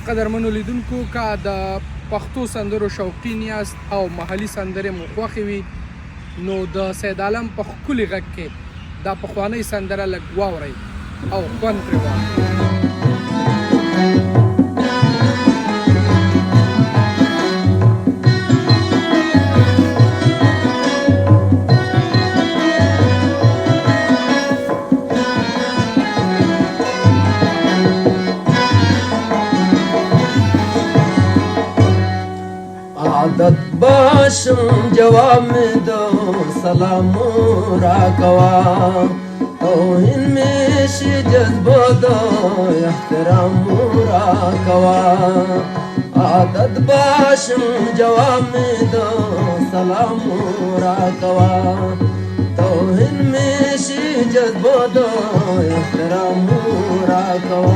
قدرمنو لیدونکو که د پښتو سندرو شوقین یاست او محلي سندرې مو خوښې وي نو د سید عالم په ښکلي غږ کې دا پخوانۍ سندره لږ واورئ او خوند ترې واخلئ. عادت باشم جواب میں دو سلام را کوا توہین میں شی جذب دو احترام را کوا عادت باشم جواب میں دو سلام را کوا توہین میں شی جذب دو احترام را کوا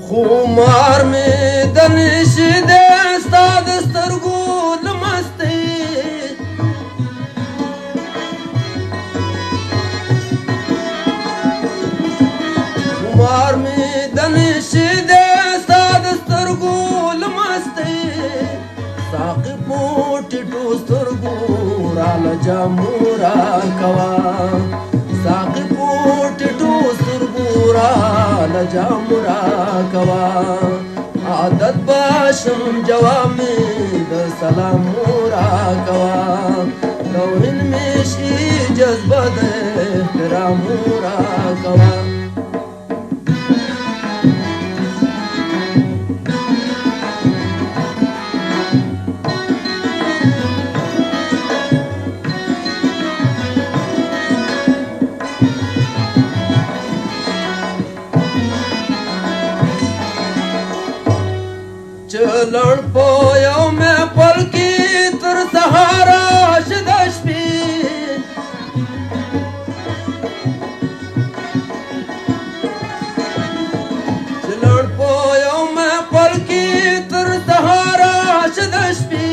خمار میں دنش دے استاد سترگو لمستی خمار میں دنش دے استاد سترگو لمستی ساقی پوٹی ٹو سترگو رال جامورا کوا ساقی پوٹی ٹو سترگو رال جامورا کوا عادت باشم جوامي د سلام را کوا توهین میشی جذبه د احترام را کوا چلن پویو میں پل کی تر سہارا شدش بھی چلن پویو میں پل کی تر سہارا شدش بھی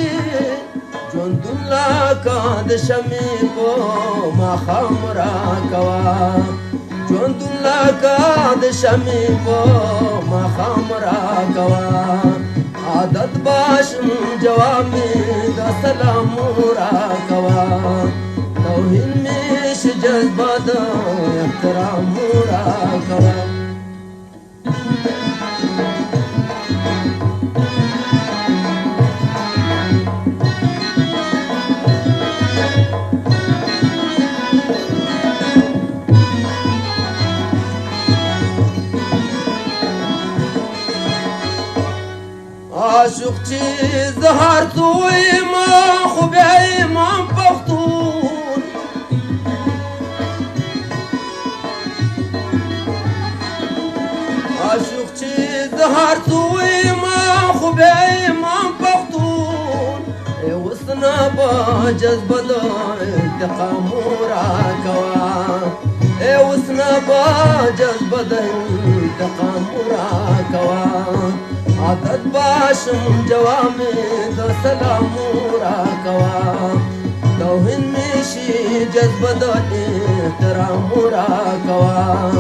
جند اللہ کا دشمی کو مخام را کوا جند اللہ کا دشمی کو مخام را کوا عادت باشم جوامي دا سلام را کوا توهین میش جذبه دا احترام را کوا عاشق چیز هر توی ما خوب ایمان پختون عاشق چیز هر توی ما خوب ایمان پختون ای وسنا با جذب دا انتقام را کوا ای وسنا با جذب دا انتقام را کوا عادت باشم جوامي د سلام را کوا توهین میشی جذبه د احترام را کوا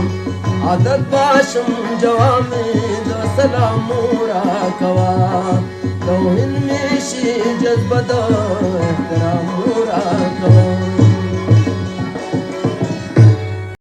عادت باشم جوامي د سلام را کوا توهین میشی جذبه د احترام